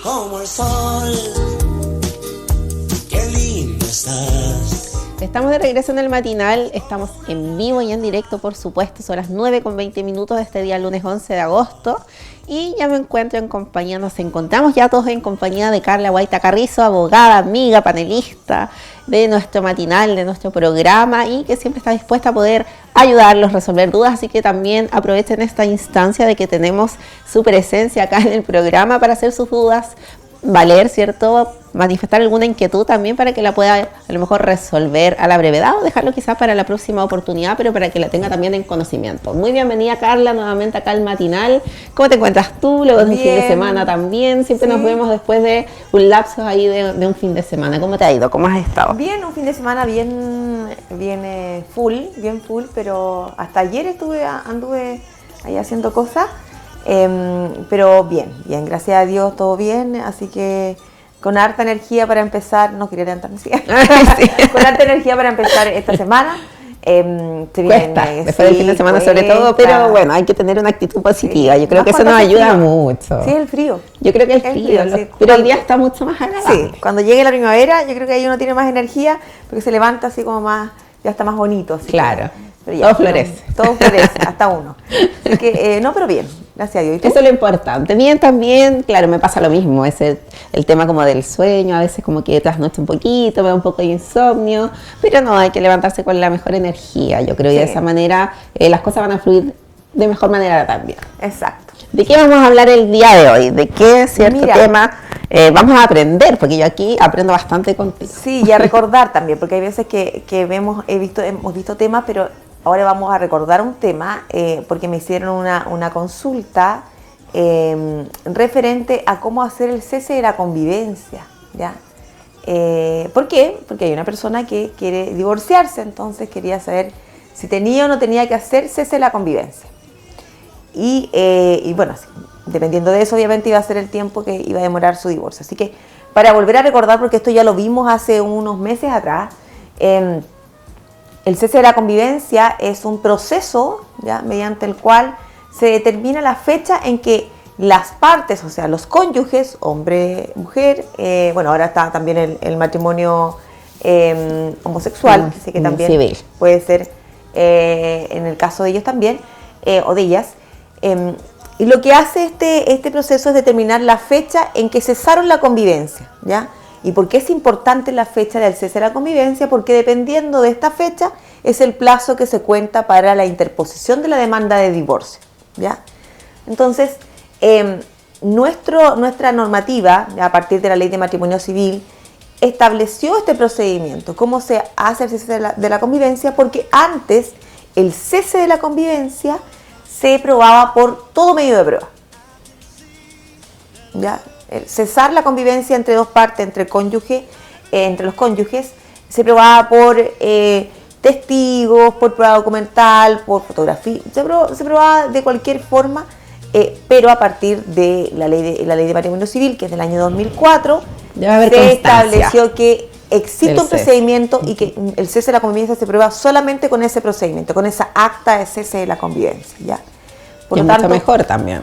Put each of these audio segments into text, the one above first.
como el sol. Qué lindo estás. Estamos de regreso en el matinal, estamos en vivo y en directo, por supuesto, son las 9:20 de este día, lunes 11 de agosto, y ya me encuentro en compañía, nos encontramos ya todos en compañía de Carla Guaita Carrizo, abogada, amiga, panelista de nuestro matinal, de nuestro programa, y que siempre está dispuesta a poder ayudarlos, resolver dudas, así que también aprovechen esta instancia de que tenemos su presencia acá en el programa para hacer sus dudas valer, ¿cierto? Manifestar alguna inquietud también para que la pueda a lo mejor resolver a la brevedad o dejarlo quizás para la próxima oportunidad, pero para que la tenga también en conocimiento. Muy bienvenida, Carla, nuevamente acá al matinal. ¿Cómo te encuentras tú? Luego de un fin de semana también. Siempre nos vemos después de un lapso ahí de un fin de semana. ¿Cómo te ha ido? ¿Cómo has estado? Bien, un fin de semana bien full, pero hasta ayer anduve ahí haciendo cosas. Pero bien, gracias a Dios, todo bien, así que con harta energía para empezar, no quería levantarme, sí. Con harta energía para empezar esta semana. Cuesta, después del fin de semana sobre todo, pero bueno, hay que tener una actitud positiva, yo creo que eso nos ayuda mucho. Sí, el frío. Yo creo que el frío, sí. Pero el día está mucho más agradable. Sí, cuando llegue la primavera, yo creo que ahí uno tiene más energía, porque se levanta así como más, ya está más bonito. Así claro, ya, todo florece. Todo florece, hasta uno. Así que, no, pero bien. Gracias a Dios. Eso es lo importante. Bien, también, claro, me pasa lo mismo. El tema como del sueño, a veces como que trasnocho un poquito, me da un poco de insomnio, pero no, hay que levantarse con la mejor energía, yo creo, y de esa manera las cosas van a fluir de mejor manera también. Exacto. ¿De qué vamos a hablar el día de hoy? ¿De qué cierto tema vamos a aprender? Porque yo aquí aprendo bastante contigo. Sí, y a recordar también, porque hay veces que hemos visto temas, pero ahora vamos a recordar un tema porque me hicieron una consulta referente a cómo hacer el cese de la convivencia, ¿ya? ¿Por qué? Porque hay una persona que quiere divorciarse, entonces quería saber si tenía o no tenía que hacer cese de la convivencia. Y bueno, dependiendo de eso, obviamente iba a ser el tiempo que iba a demorar su divorcio. Así que para volver a recordar, porque esto ya lo vimos hace unos meses atrás, el cese de la convivencia es un proceso, ¿ya?, mediante el cual se determina la fecha en que las partes, o sea, los cónyuges, hombre, mujer, bueno, ahora está también el matrimonio homosexual, que sé que también civil puede ser en el caso de ellos también, o de ellas, y lo que hace este proceso es determinar la fecha en que cesaron la convivencia, ¿ya? ¿Y por qué es importante la fecha del cese de la convivencia? Porque dependiendo de esta fecha es el plazo que se cuenta para la interposición de la demanda de divorcio, ¿ya? Entonces, nuestra normativa, a partir de la Ley de Matrimonio Civil, estableció este procedimiento, cómo se hace el cese de la convivencia, porque antes el cese de la convivencia se probaba por todo medio de prueba, ¿ya? Cesar la convivencia entre dos partes, entre los cónyuges, se probaba por testigos, por prueba documental, por fotografía, se probaba de cualquier forma, pero a partir de la ley de matrimonio civil, que es del año 2004, se estableció que existe un procedimiento y que el cese de la convivencia se prueba solamente con ese procedimiento, con esa acta de cese de la convivencia, ¿ya? Por lo tanto, mucho mejor también.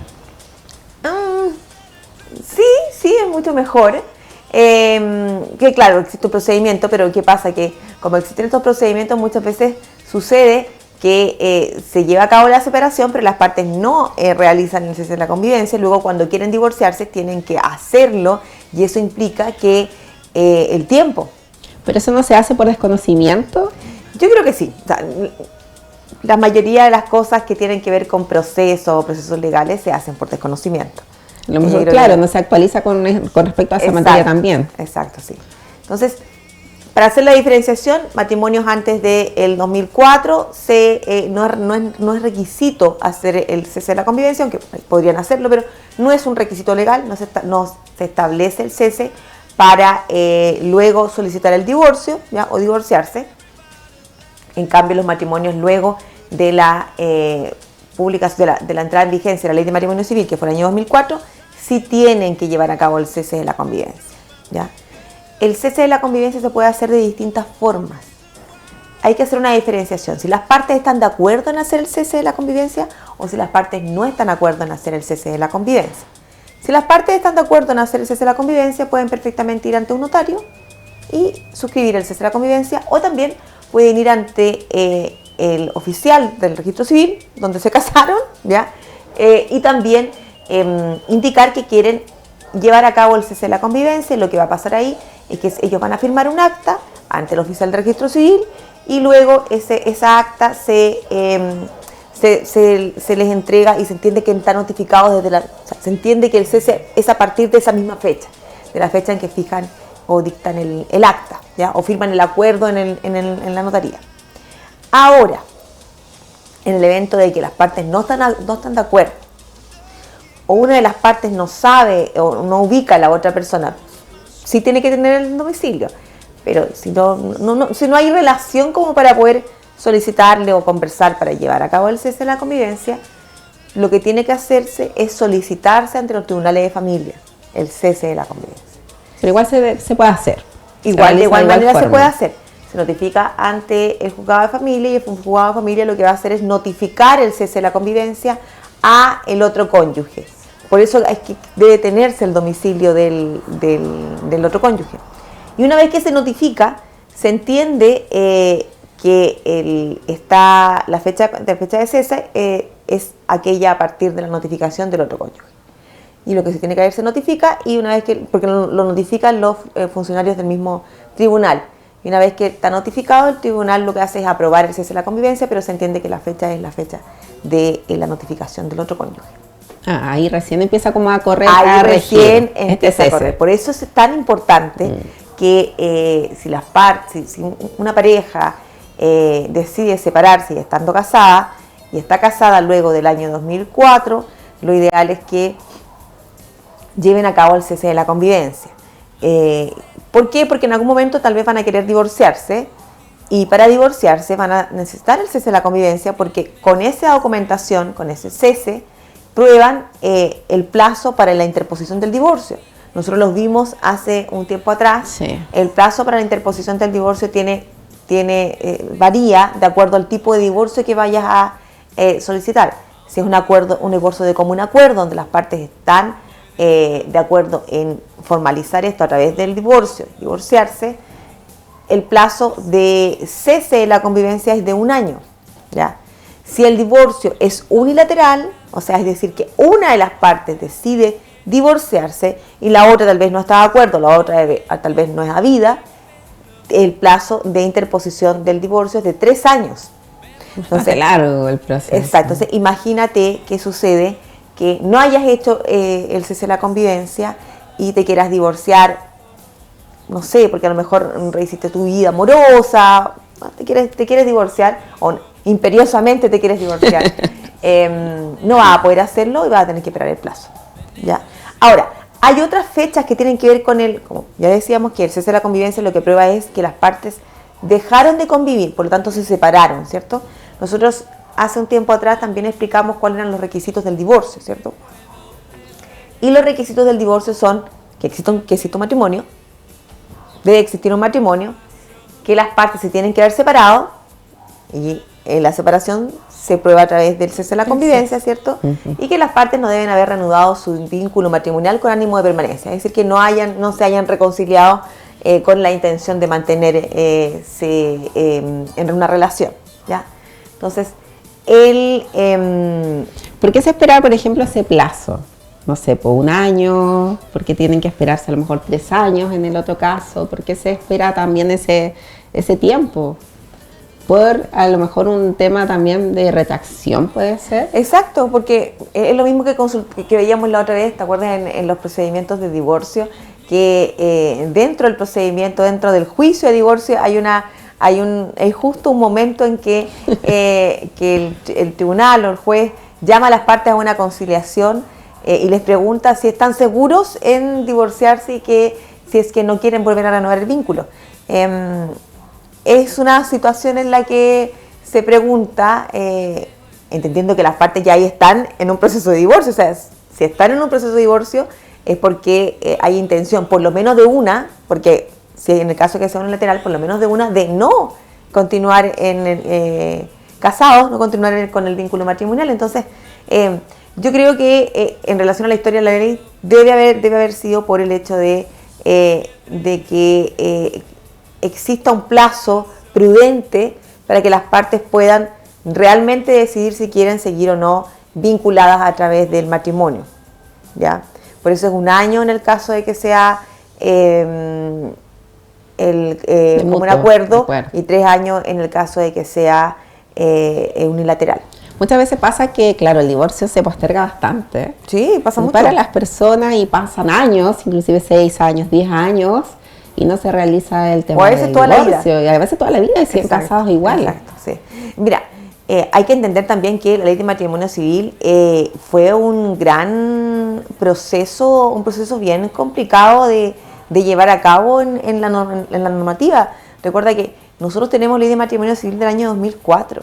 Sí, es mucho mejor. Que claro, existe un procedimiento, pero ¿qué pasa? Que como existen estos procedimientos, muchas veces sucede que se lleva a cabo la separación, pero las partes no realizan el cese de la convivencia. Luego, cuando quieren divorciarse, tienen que hacerlo, y eso implica que el tiempo. ¿Pero eso no se hace por desconocimiento? Yo creo que sí. O sea, la mayoría de las cosas que tienen que ver con procesos legales se hacen por desconocimiento. Lo mejor, claro, no se actualiza con respecto a esa materia también. Exacto, sí. Entonces, para hacer la diferenciación, matrimonios antes del 2004 no es requisito hacer el cese de la convivencia, aunque podrían hacerlo, pero no es un requisito legal, no se establece el cese para luego solicitar el divorcio, ¿ya?, o divorciarse. En cambio, los matrimonios luego de la publicación de la entrada en vigencia de la Ley de Matrimonio Civil, que fue el año 2004, sí tienen que llevar a cabo el cese de la convivencia, ¿ya? El cese de la convivencia se puede hacer de distintas formas. Hay que hacer una diferenciación. Si las partes están de acuerdo en hacer el cese de la convivencia o si las partes no están de acuerdo en hacer el cese de la convivencia. Si las partes están de acuerdo en hacer el cese de la convivencia, pueden perfectamente ir ante un notario y suscribir el cese de la convivencia, o también pueden ir ante el oficial del registro civil, donde se casaron, ¿ya? Y también indicar que quieren llevar a cabo el cese de la convivencia. Y lo que va a pasar ahí es que ellos van a firmar un acta ante el oficial del registro civil, y luego esa acta se les entrega y se entiende que está notificado se entiende que el cese es a partir de esa misma fecha, de la fecha en que fijan o dictan el acta, ¿ya? O firman el acuerdo en la notaría. Ahora, en el evento de que las partes no están de acuerdo, o una de las partes no sabe o no ubica a la otra persona, sí tiene que tener el domicilio, pero si no hay relación como para poder solicitarle o conversar para llevar a cabo el cese de la convivencia, lo que tiene que hacerse es solicitarse ante los tribunales de familia el cese de la convivencia. Pero igual se puede hacer. De igual manera se puede hacer. Se notifica ante el juzgado de familia, y el juzgado de familia lo que va a hacer es notificar el cese de la convivencia a el otro cónyuge. Por eso debe tenerse el domicilio del otro cónyuge. Y una vez que se notifica, se entiende que la fecha de cese es aquella a partir de la notificación del otro cónyuge. Y lo que se tiene que hacer se notifica, y una vez porque lo notifican los funcionarios del mismo tribunal. Y una vez que está notificado, el tribunal lo que hace es aprobar el cese de la convivencia, pero se entiende que la fecha es la fecha de la notificación del otro cónyuge. Ahí recién empieza como a correr. Ahí recién empieza a correr. Por eso es tan importante que si una pareja decide separarse y estando casada, y está casada luego del año 2004, lo ideal es que lleven a cabo el cese de la convivencia. ¿Por qué? Porque en algún momento tal vez van a querer divorciarse, y para divorciarse van a necesitar el cese de la convivencia, porque con esa documentación, con ese cese, prueban el plazo para la interposición del divorcio. Nosotros los vimos hace un tiempo atrás. Sí. El plazo para la interposición del divorcio varía de acuerdo al tipo de divorcio que vayas a solicitar. Si es un divorcio de común acuerdo, donde las partes están de acuerdo en formalizar esto a través del divorciarse, el plazo de cese de la convivencia es de 1 año, ¿ya? Si el divorcio es unilateral, o sea, es decir, que una de las partes decide divorciarse y la otra tal vez no está de acuerdo, la otra tal vez no es habida, el plazo de interposición del divorcio es de 3 años. Entonces, largo el proceso. Exacto. Entonces, imagínate qué sucede que no hayas hecho el cese de la convivencia y te quieras divorciar, no sé, porque a lo mejor rehiciste tu vida amorosa, te quieres divorciar, o imperiosamente te quieres divorciar, no vas a poder hacerlo y vas a tener que esperar el plazo, ¿ya? Ahora, hay otras fechas que tienen que ver con como ya decíamos, que el cese de la convivencia lo que prueba es que las partes dejaron de convivir, por lo tanto se separaron, ¿cierto? Nosotros hace un tiempo atrás también explicamos cuáles eran los requisitos del divorcio, ¿cierto? Y los requisitos del divorcio son que exista un matrimonio, debe existir un matrimonio, que las partes se tienen que haber separado, y la separación se prueba a través del cese de la convivencia, ¿cierto? Y que las partes no deben haber reanudado su vínculo matrimonial con ánimo de permanencia, es decir, que no se hayan reconciliado con la intención de mantener en una relación, ¿ya? Entonces, ¿por qué se espera, por ejemplo, ese plazo? No sé, por 1 año, porque tienen que esperarse a lo mejor 3 años en el otro caso, ¿por qué se espera también ese tiempo? Por a lo mejor un tema también de retracción, ¿puede ser? Exacto, porque es lo mismo que veíamos la otra vez, ¿te acuerdas? En los procedimientos de divorcio, que dentro del procedimiento, dentro del juicio de divorcio, hay justo un momento en que el tribunal o el juez llama a las partes a una conciliación y les pregunta si están seguros en divorciarse y si es que no quieren volver a renovar el vínculo. Es una situación en la que se pregunta, entendiendo que las partes ya ahí están en un proceso de divorcio, o sea, si están en un proceso de divorcio es porque hay intención, por lo menos de una, porque si en el caso que sea unilateral, por lo menos de una, de no continuar casados, no continuar con el vínculo matrimonial. Entonces, Yo creo que en relación a la historia de la ley debe haber sido por el hecho de que exista un plazo prudente para que las partes puedan realmente decidir si quieren seguir o no vinculadas a través del matrimonio, ¿ya? Por eso es 1 año en el caso de que sea como un acuerdo, y 3 años en el caso de que sea unilateral. Muchas veces pasa que, claro, el divorcio se posterga bastante. Sí, pasa mucho. Para las personas y pasan años, inclusive 6 años, 10 años, y no se realiza el tema del divorcio. La vida. Y a veces toda la vida y siguen casados igual. Exacto, sí. Mira, hay que entender también que la ley de matrimonio civil fue un gran proceso, un proceso bien complicado de llevar a cabo en la normativa. Recuerda que nosotros tenemos ley de matrimonio civil del año 2004.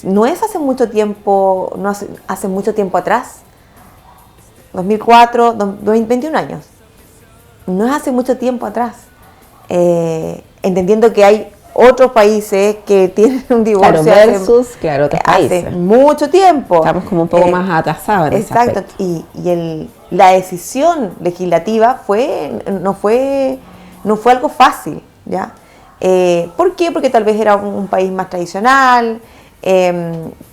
No es hace mucho tiempo, hace mucho tiempo atrás. 2004, 21 años. No es hace mucho tiempo atrás. Entendiendo que hay otros países que tienen un divorcio versus otros países. Hace mucho tiempo. Estamos como un poco más atrasados en ese exacto. aspecto. Y la decisión legislativa no fue algo fácil, ¿ya? ¿Por qué? Porque tal vez era un país más tradicional,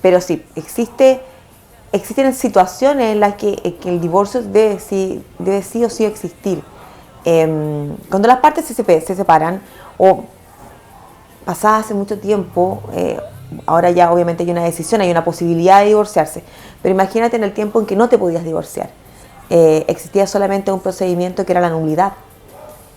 pero sí, existen situaciones en las que el divorcio debe sí o sí existir. Cuando las partes se separan o pasada hace mucho tiempo, ahora ya obviamente hay una decisión, hay una posibilidad de divorciarse, pero imagínate en el tiempo en que no te podías divorciar. Existía solamente un procedimiento que era la nulidad.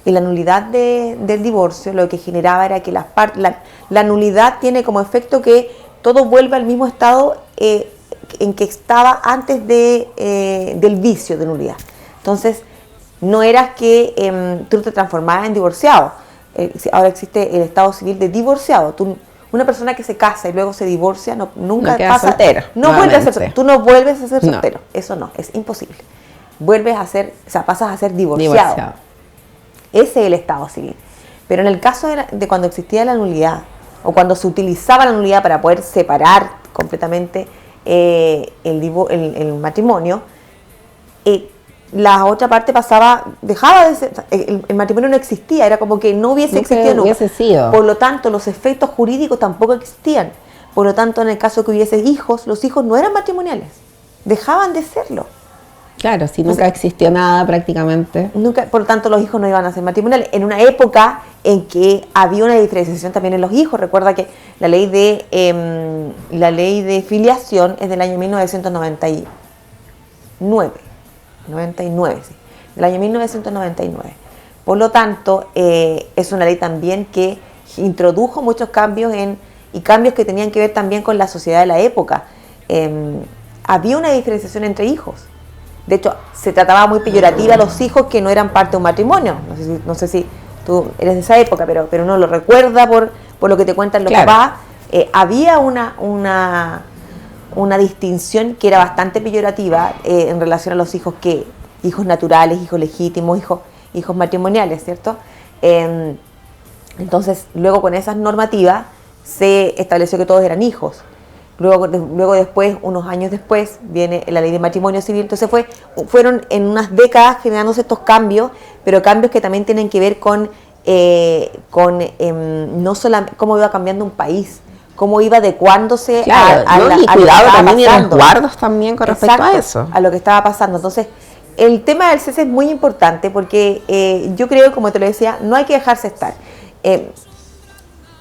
Y la nulidad del divorcio lo que generaba era que la nulidad tiene como efecto que todo vuelve al mismo estado en que estaba antes del vicio de nulidad. Entonces, no eras que tú te transformaras en divorciado. Ahora existe el estado civil de divorciado. Una persona que se casa y luego se divorcia nunca pasa. Soltera, no vuelve a ser, tú no vuelves a ser No. soltero. Eso no, es imposible. Pasas a ser divorciado. Ese es el estado civil. Pero en el caso de cuando existía la nulidad, o cuando se utilizaba la nulidad para poder separar completamente el matrimonio, la otra parte dejaba de ser, el matrimonio no existía, era como que no hubiese existido nunca. Sido. Por lo tanto, los efectos jurídicos tampoco existían. Por lo tanto, en el caso de que hubiese hijos, los hijos no eran matrimoniales, dejaban de serlo. Claro, si nunca existió nada prácticamente. Por lo tanto, los hijos no iban a ser matrimoniales. En una época en que había una diferenciación también en los hijos. Recuerda que la ley de filiación es del año 1999. 99, sí. Del año 1999. Por lo tanto, es una ley también que introdujo muchos cambios y cambios que tenían que ver también con la sociedad de la época. Había una diferenciación entre hijos. De hecho, se trataba muy peyorativa a los hijos que no eran parte de un matrimonio. No sé si tú eres de esa época, pero uno lo recuerda por lo que te cuentan los papás. Había una distinción que era bastante peyorativa en relación a los hijos hijos naturales, hijos legítimos, hijos matrimoniales, ¿cierto? Entonces, luego con esas normativas se estableció que todos eran hijos. Luego después, unos años después, viene la ley de matrimonio civil. Entonces fueron en unas décadas generándose estos cambios, pero cambios que también tienen que ver con no solamente cómo iba cambiando un país, cómo iba adecuándose a lo que estaba también y pasando. resguardos también con respecto a eso. A lo que estaba pasando. Entonces, el tema del cese es muy importante porque yo creo, como te lo decía, no hay que dejarse estar.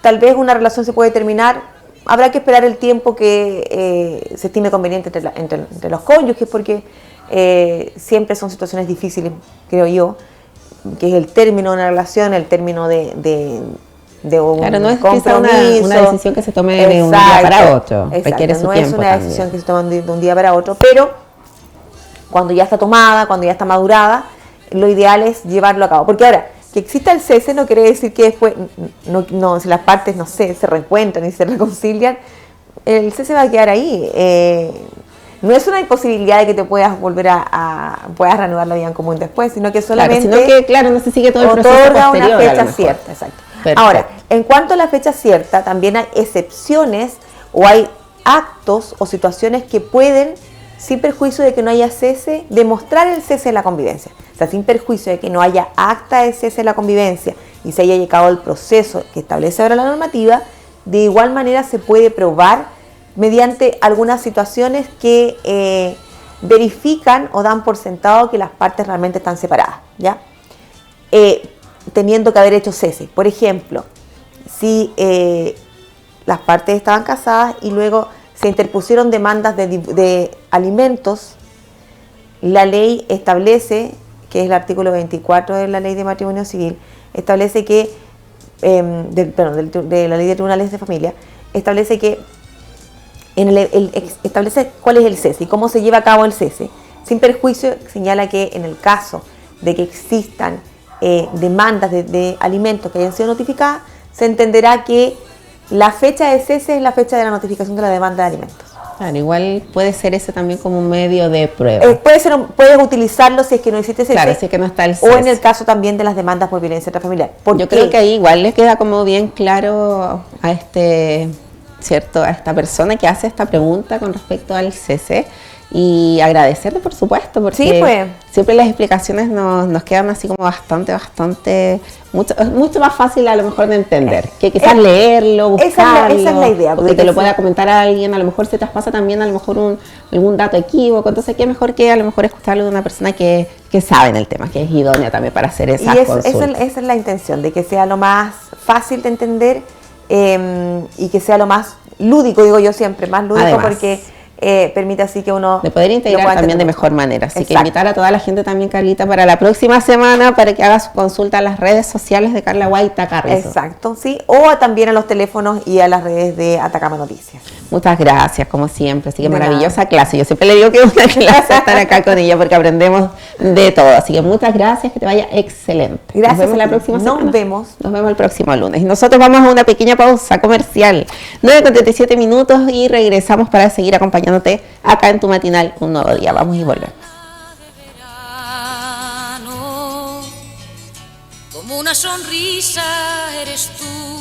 Tal vez una relación se puede terminar. Habrá que esperar el tiempo que se estime conveniente entre los cónyuges, porque siempre son situaciones difíciles, creo yo, que es el término de una relación, el término de un claro, no es compromiso. Una decisión que se tome de un día para otro. Requiere su no tiempo es una también. decisión que se toma de un día para otro, pero cuando ya está tomada, cuando ya está madurada, lo ideal es llevarlo a cabo. Porque ahora, que exista el cese no quiere decir que después, no si las partes, no sé, se reencuentran y se reconcilian, el cese va a quedar ahí. No es una imposibilidad de que te puedas volver puedas reanudar la vida en común después, sino que solamente claro, sino que, claro, no se sigue todo el proceso otorga posterior, una a lo fecha mejor. cierta. Exacto. Perfecto. Ahora, en cuanto a la fecha cierta, también hay excepciones o hay actos o situaciones que pueden sin perjuicio de que no haya cese, demostrar el cese de la convivencia. O sea, sin perjuicio de que no haya acta de cese de la convivencia y se haya llegado el proceso que establece ahora la normativa, de igual manera se puede probar mediante algunas situaciones que verifican o dan por sentado que las partes realmente están separadas, ¿ya? Teniendo que haber hecho cese. Por ejemplo, si las partes estaban casadas y luego se interpusieron demandas de alimentos, la ley establece, que es el artículo 24 de la Ley de Matrimonio Civil, establece que, de la Ley de Tribunales de Familia, establece que establece cuál es el cese y cómo se lleva a cabo el cese. Sin perjuicio, señala que en el caso de que existan demandas de alimentos que hayan sido notificadas, se entenderá que la fecha de cese es la fecha de la notificación de la demanda de alimentos. Claro, igual puede ser ese también como un medio de prueba. Puedes utilizarlo si es que no existe cese. Claro, si es que no está el cese. O en el caso también de las demandas por violencia intrafamiliar. Yo creo que ahí igual le queda como bien claro a a esta persona que hace esta pregunta con respecto al cese, y agradecerle, por supuesto, porque sí, pues, siempre las explicaciones nos quedan así como mucho más fácil a lo mejor de entender, que quizás leerlo, buscarlo, esa es la idea, porque te lo pueda comentar a alguien, a lo mejor se traspasa también a lo mejor algún dato equívoco, entonces qué mejor que a lo mejor escucharlo de una persona que sabe en el tema, que es idónea también para hacer esas consultas. Esa es la intención, de que sea lo más fácil de entender y que sea lo más lúdico, digo yo siempre, más lúdico. Además, porque permite así que uno de poder integrar también de mejor manera. Así Exacto. que invitar a toda la gente también, Carlita, para la próxima semana para que haga su consulta a las redes sociales de Carla Guaita Carrizo. Exacto, sí, o también a los teléfonos y a las redes de Atacama Noticias. Muchas gracias, como siempre. Así que maravillosa clase. Yo siempre le digo que es una clase estar acá con ella porque aprendemos de todo. Así que muchas gracias, que te vaya excelente. Gracias. Nos vemos la próxima semana. Nos vemos. Nos vemos el próximo lunes. Y nosotros vamos a una pequeña pausa comercial. 9:37 minutos y regresamos para seguir acompañándote acá en tu matinal un nuevo día. Vamos y volvemos. Como una sonrisa eres tú.